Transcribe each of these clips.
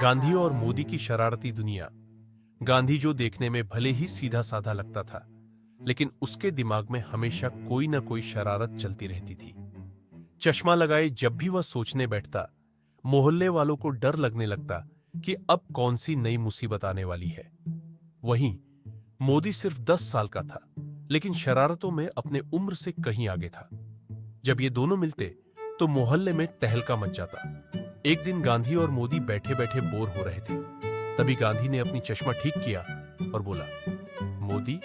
गांधी और मोदी की शरारती दुनिया। गांधी जो देखने में भले ही सीधा साधा लगता था, लेकिन उसके दिमाग में हमेशा कोई ना कोई शरारत चलती रहती थी। चश्मा लगाए जब भी वह सोचने बैठता, मोहल्ले वालों को डर लगने लगता कि अब कौन सी नई मुसीबत आने वाली है। वहीं मोदी सिर्फ 10 साल का था, लेकिन शरारतों में अपने उम्र से कहीं आगे था। जब ये दोनों मिलते तो मोहल्ले में तहलका मच जाता। एक दिन गांधी और मोदी बैठे बैठे बोर हो रहे थे। तभी गांधी ने अपनी चश्मा ठीक किया और बोला, मोदी,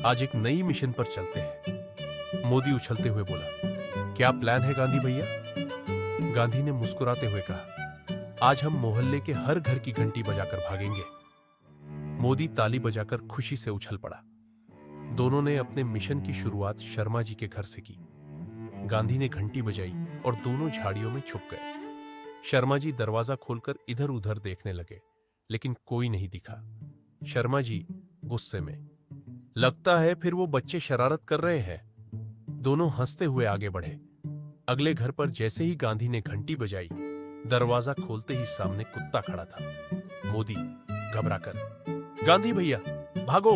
आज एक नई मिशन पर चलते हैं। मोदी उछलते हुए बोला, क्या प्लान है गांधी भैया? गांधी ने मुस्कुराते हुए कहा, आज हम मोहल्ले के हर घर की घंटी बजाकर भागेंगे। मोदी ताली बजाकर खुशी से उछल पड़ा। दोनों ने अपने मिशन की शुरुआत शर्मा जी के घर से की। गांधी ने घंटी बजाई और दोनों झाड़ियों में छुप गए। शर्मा जी दरवाजा खोलकर इधर उधर देखने लगे, लेकिन कोई नहीं दिखा। शर्मा जी गुस्से में, लगता है फिर वो बच्चे शरारत कर रहे हैं। दोनों हंसते हुए आगे बढ़े। अगले घर पर जैसे ही गांधी ने घंटी बजाई, दरवाजा खोलते ही सामने कुत्ता खड़ा था। मोदी घबराकर, गांधी भैया भागो!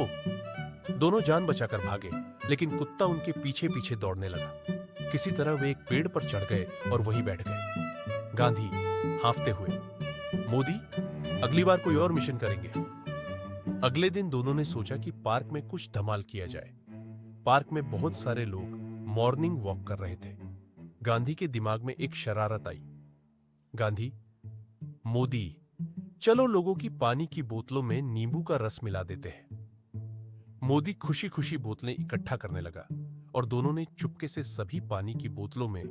दोनों जान बचाकर भागे, लेकिन कुत्ता उनके पीछे पीछे दौड़ने लगा। किसी तरह वे एक पेड़ पर चढ़ गए और वहीं बैठ गए। गांधी हांफते हुए, मोदी, अगली बार कोई और मिशन करेंगे। अगले दिन दोनों ने सोचा कि पार्क में कुछ धमाल किया जाए। पार्क में बहुत सारे लोग मॉर्निंग वॉक कर रहे थे। गांधी के दिमाग में एक शरारत आई। गांधी, मोदी, चलो लोगों की पानी की बोतलों में नींबू का रस मिला देते हैं। मोदी खुशी खुशी बोतलें इकट्ठा करने लगा और दोनों ने चुपके से सभी पानी की बोतलों में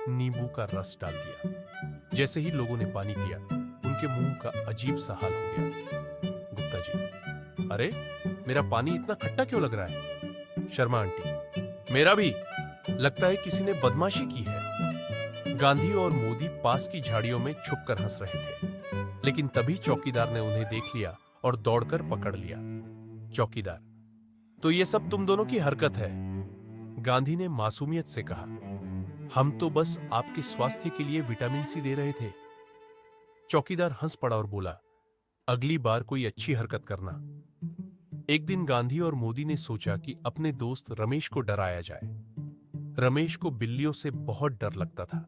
नींबू का रस डाल दिया। जैसे ही लोगों ने पानी पिया, उनके मुंह का अजीब सा हाल हो गया। गुप्ता जी, अरे मेरा पानी इतना खट्टा क्यों लग रहा है? शर्मा आंटी, मेरा भी। लगता है किसी ने बदमाशी की है। गांधी और मोदी पास की झाड़ियों में छुपकर हंस रहे थे, लेकिन तभी चौकीदार ने उन्हें देख लिया और दौड़कर पकड़ लिया। चौकीदार, तो ये सब तुम दोनों की हरकत है? गांधी ने मासूमियत से कहा, हम तो बस आपके स्वास्थ्य के लिए विटामिन सी दे रहे थे। चौकीदार हंस पड़ा और बोला, अगली बार कोई अच्छी हरकत करना। एक दिन गांधी और मोदी ने सोचा कि अपने दोस्त रमेश को डराया जाए। रमेश को बिल्लियों से बहुत डर लगता था।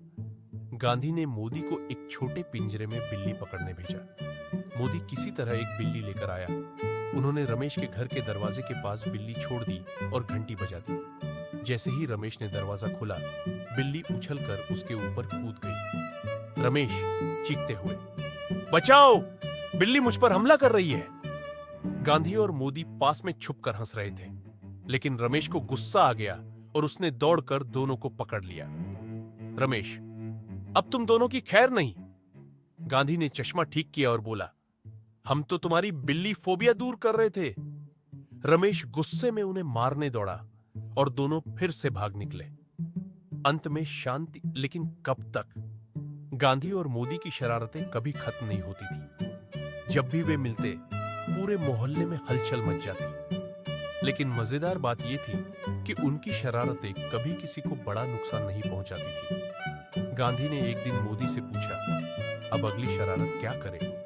गांधी ने मोदी को एक छोटे पिंजरे में बिल्ली पकड़ने भेजा। मोदी किसी तरह एक बिल्ली लेकर आया। उन्होंने रमेश के घर के दरवाजे के पास बिल्ली छोड़ दी और घंटी बजा दी। जैसे ही रमेश ने दरवाजा खोला, बिल्ली उछलकर उसके ऊपर कूद गई। रमेश चीखते हुए, बचाओ! बिल्ली मुझ पर हमला कर रही है। गांधी और मोदी पास में छुपकर हंस रहे थे, लेकिन रमेश को गुस्सा आ गया और उसने दौड़कर दोनों को पकड़ लिया। रमेश, अब तुम दोनों की खैर नहीं। गांधी ने चश्मा ठीक किया और बोला, हम तो तुम्हारी बिल्ली फोबिया दूर कर रहे थे। रमेश गुस्से में उन्हें मारने दौड़ा और दोनों फिर से भाग निकले। अंत में शांति, लेकिन कब तक? गांधी और मोदी की शरारतें कभी खत्म नहीं होती थी। जब भी वे मिलते, पूरे मोहल्ले में हलचल मच जाती। लेकिन मजेदार बात यह थी कि उनकी शरारतें कभी किसी को बड़ा नुकसान नहीं पहुंचाती थी। गांधी ने एक दिन मोदी से पूछा, अब अगली शरारत क्या करें?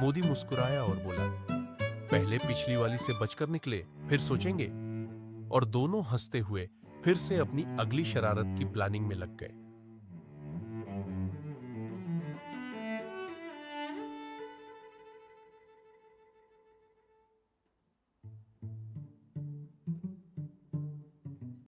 मोदी मुस्कुराया और बोला, पहले पिछली वाली से बचकर निकले, फिर सोचेंगे। और दोनों हंसते हुए फिर से अपनी अगली शरारत की प्लानिंग में लग गए।